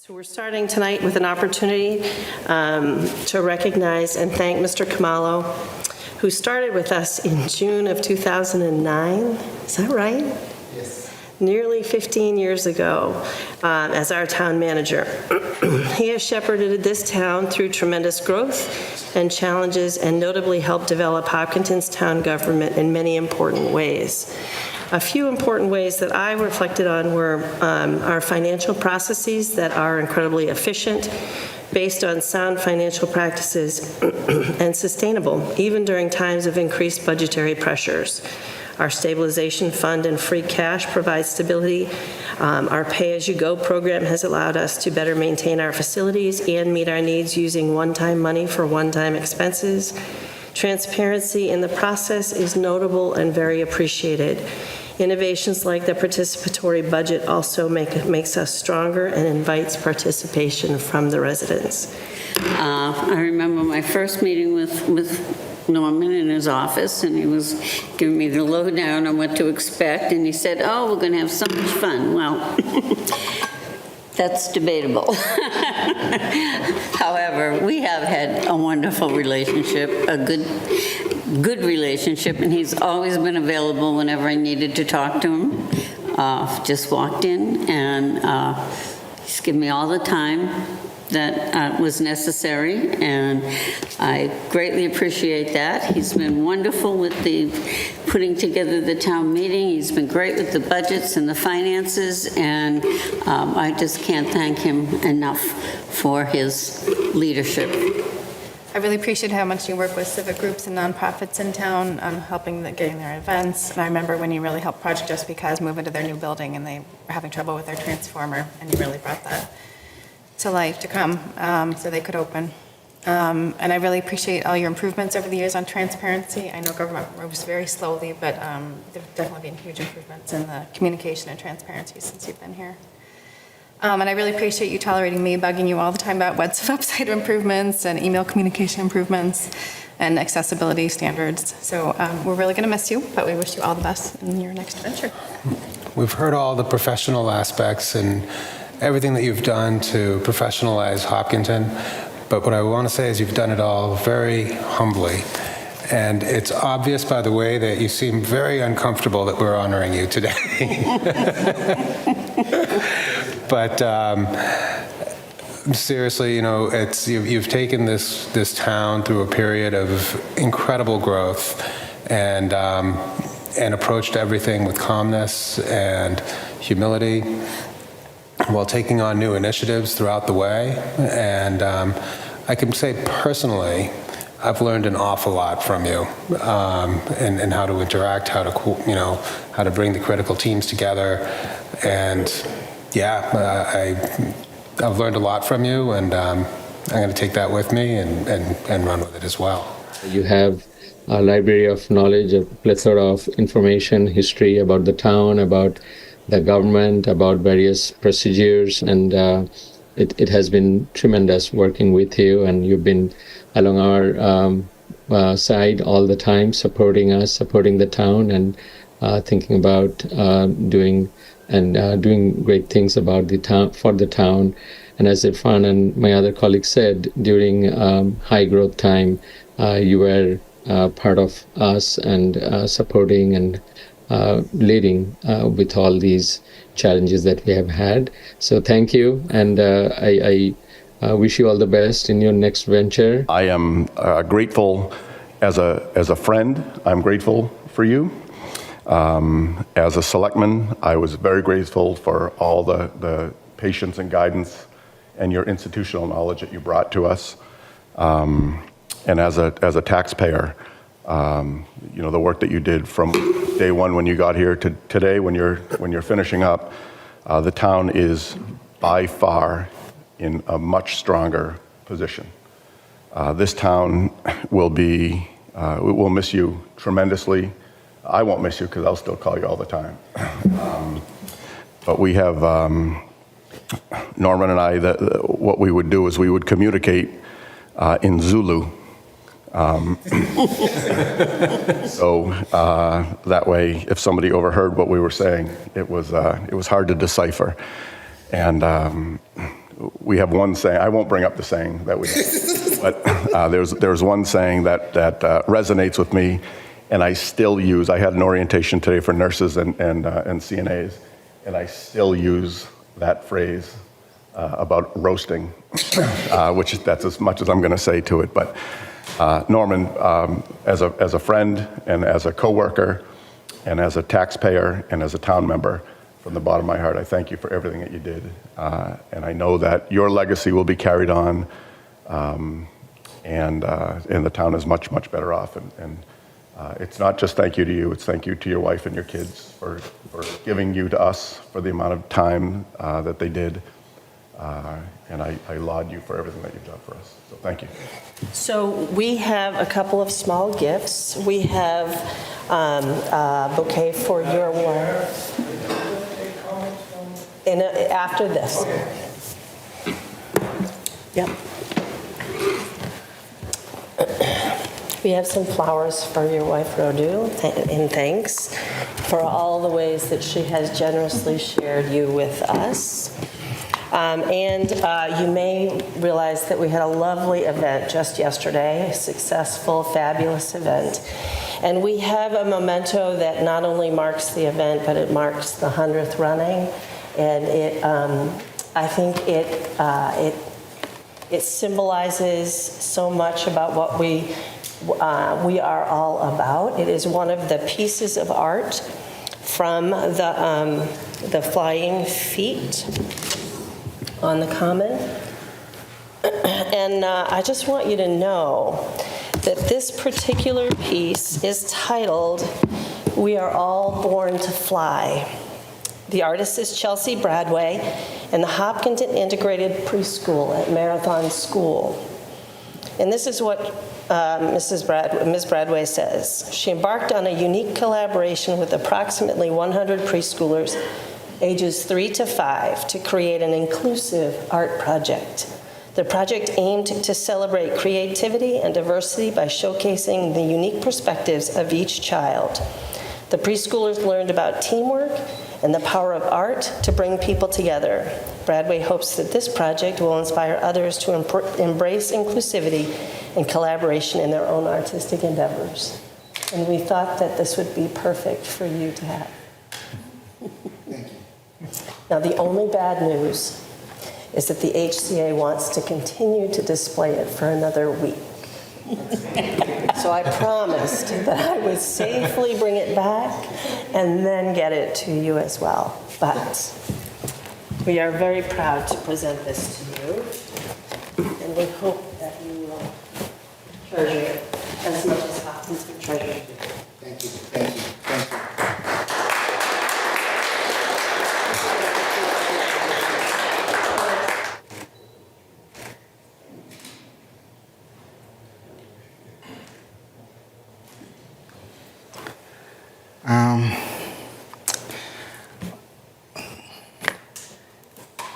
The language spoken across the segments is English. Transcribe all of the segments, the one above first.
So we're starting tonight with an opportunity to recognize and thank Mr. Khumalo, who started with us in June of 2009. Is that right? Yes. Nearly 15 years ago as our town manager. He has shepherded this town through tremendous growth and challenges and notably helped develop Hopkinton's town government in many important ways. A few important ways that I reflected on were our financial processes that are incredibly efficient, based on sound financial practices, and sustainable, even during times of increased budgetary pressures. Our stabilization fund and free cash provide stability. Our pay-as-you-go program has allowed us to better maintain our facilities and meet our needs using one-time money for one-time expenses. Transparency in the process is notable and very appreciated. Innovations like the participatory budget also makes us stronger and invites participation from the residents. I remember my first meeting with Norman in his office, and he was giving me the lowdown on what to expect, and he said, "Oh, we're going to have so much fun." Well, that's debatable. However, we have had a wonderful relationship, a good relationship, and he's always been available whenever I needed to talk to him. Just walked in, and he's given me all the time that was necessary, and I greatly appreciate that. He's been wonderful with the putting together the town meeting. He's been great with the budgets and the finances, and I just can't thank him enough for his leadership. I really appreciate how much you work with civic groups and nonprofits in town, helping getting their events. And I remember when you really helped Project Just Because move into their new building, and they were having trouble with their transformer, and you really brought that to life to come so they could open. And I really appreciate all your improvements over the years on transparency. I know government moves very slowly, but there have definitely been huge improvements in the communication and transparency since you've been here. And I really appreciate you tolerating me bugging you all the time about website improvements and email communication improvements and accessibility standards. So we're really going to miss you, but we wish you all the best in your next venture. We've heard all the professional aspects and everything that you've done to professionalize Hopkinton, but what I want to say is you've done it all very humbly. And it's obvious by the way that you seem very uncomfortable that we're honoring you today. But seriously, you know, you've taken this town through a period of incredible growth and approached everything with calmness and humility, while taking on new initiatives throughout the way. And I can say personally, I've learned an awful lot from you, and how to interact, how to bring the critical teams together. And yeah, I've learned a lot from you, and I'm going to take that with me and run with it as well. You have a library of knowledge, a plethora of information, history about the town, about the government, about various procedures, and it has been tremendous working with you, and you've been along our side all the time, supporting us, supporting the town, and thinking about doing great things about the town, for the town. And as Irfan and my other colleagues said, during high growth time, you were part of us and supporting and leading with all these challenges that we have had. So thank you, and I wish you all the best in your next venture. I am grateful as a friend. I'm grateful for you. As a selectman, I was very grateful for all the patience and guidance and your institutional knowledge that you brought to us. And as a taxpayer, you know, the work that you did from day one when you got here to today when you're finishing up, the town is by far in a much stronger position. This town will miss you tremendously. I won't miss you because I'll still call you all the time. But we have, Norman and I, what we would do is we would communicate in Zulu. So that way, if somebody overheard what we were saying, it was hard to decipher. And we have one saying, I won't bring up the saying that we have, but there's one saying that resonates with me, and I still use. I had an orientation today for nurses and CNAs, and I still use that phrase about roasting, which that's as much as I'm going to say to it. But Norman, as a friend and as a coworker and as a taxpayer and as a town member, from the bottom of my heart, I thank you for everything that you did. And I know that your legacy will be carried on, and the town is much, much better off. And it's not just thank you to you, it's thank you to your wife and your kids for giving you to us for the amount of time that they did. And I laud you for everything that you've done for us. So thank you. So we have a couple of small gifts. We have a bouquet for your wife. And after this. Yep. We have some flowers for your wife, Rodu, in thanks for all the ways that she has generously shared you with us. And you may realize that we had a lovely event just yesterday, a successful, fabulous event. And we have a memento that not only marks the event, but it marks the 100th running. And I think it symbolizes so much about what we are all about. It is one of the pieces of art from the Flying Feet on the Common. And I just want you to know that this particular piece is titled, "We Are All Born to Fly." The artist is Chelsea Bradway and the Hopkinton Integrated Preschool at Marathon School. And this is what Ms. Bradway says. She embarked on a unique collaboration with approximately 100 preschoolers ages 3 to 5 to create an inclusive art project. The project aimed to celebrate creativity and diversity by showcasing the unique perspectives of each child. The preschoolers learned about teamwork and the power of art to bring people together. Bradway hopes that this project will inspire others to embrace inclusivity and collaboration in their own artistic endeavors. And we thought that this would be perfect for you to have. Thank you. Now, the only bad news is that the HCA wants to continue to display it for another week. So I promised that I would safely bring it back and then get it to you as well. But we are very proud to present this to you, and we hope that you will treasure it as much as Hopkinton treasures it. Thank you. Thank you. Thank you.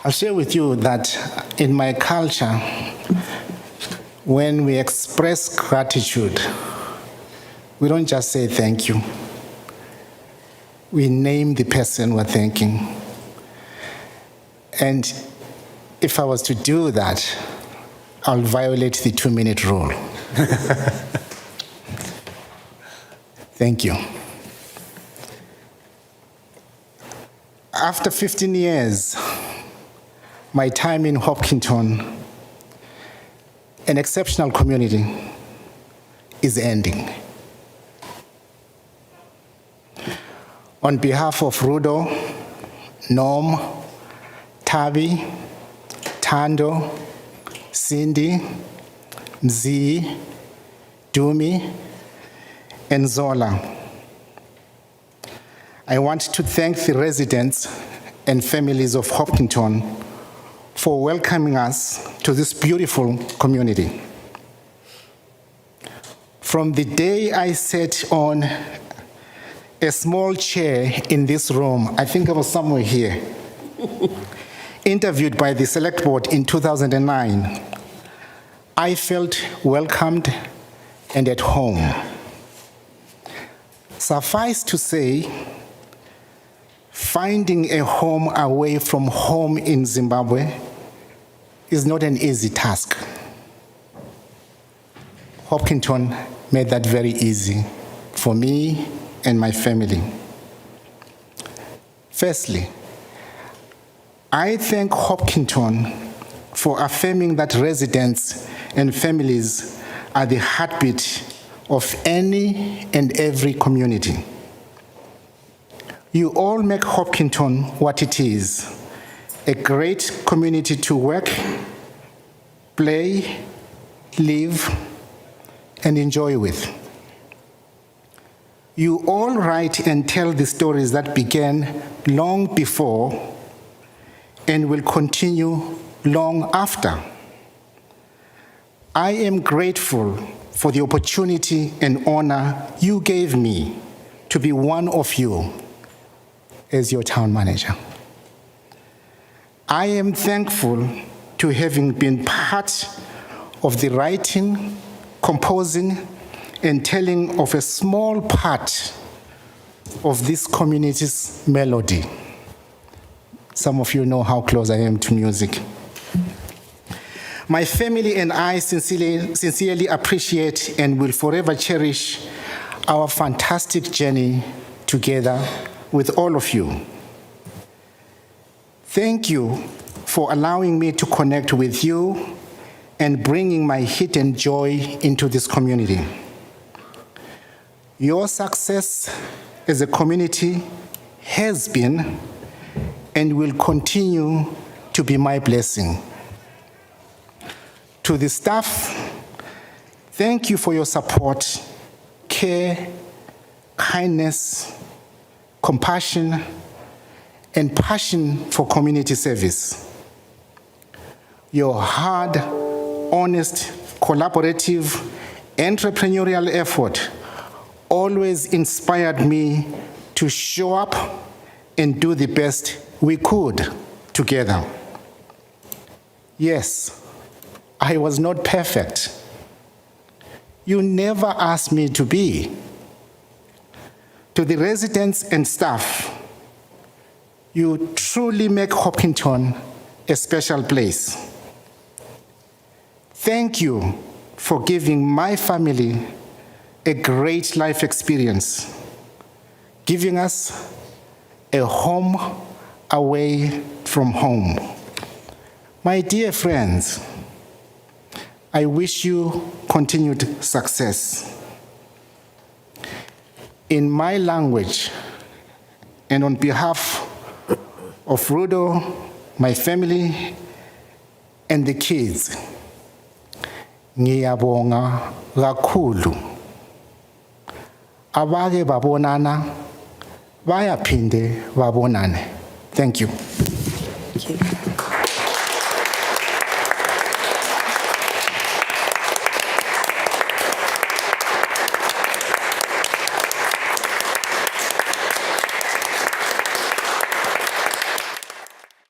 I'll share with you that in my culture, when we express gratitude, we don't just say thank you. We name the person we're thanking. And if I was to do that, I'll violate the 2-minute rule. Thank you. After 15 years, my time in Hopkinton, an exceptional community, is ending. On behalf of Rudo, Norm, Tabi, Tando, Cindy, Mzi, Dumi, and Zola, I want to thank the residents and families of Hopkinton for welcoming us to this beautiful community. From the day I sat on a small chair in this room, I think I was somewhere here, interviewed by the Select Board in 2009, I felt welcomed and at home. Suffice to say, finding a home away from home in Zimbabwe is not an easy task. Hopkinton made that very easy for me and my family. Firstly, I thank Hopkinton for affirming that residents and families are the heartbeat of any and every community. You all make Hopkinton what it is, a great community to work, play, live, and enjoy with. You all write and tell the stories that began long before and will continue long after. I am grateful for the opportunity and honor you gave me to be one of you as your town manager. I am thankful to having been part of the writing, composing, and telling of a small part of this community's melody. Some of you know how close I am to music. My family and I sincerely appreciate and will forever cherish our fantastic journey together with all of you. Thank you for allowing me to connect with you and bringing my hidden joy into this community. Your success as a community has been and will continue to be my blessing. To the staff, thank you for your support, care, kindness, compassion, and passion for community service. Your hard, honest, collaborative, entrepreneurial effort always inspired me to show up and do the best we could together. Yes, I was not perfect. You never asked me to be. To the residents and staff, you truly make Hopkinton a special place. Thank you for giving my family a great life experience, giving us a home away from home. My dear friends, I wish you continued success. In my language, and on behalf of Rudo, my family, and the kids, ngiyabonga kakhulu. Abake babonana, bayaphinde babonane. Thank you. Thank you.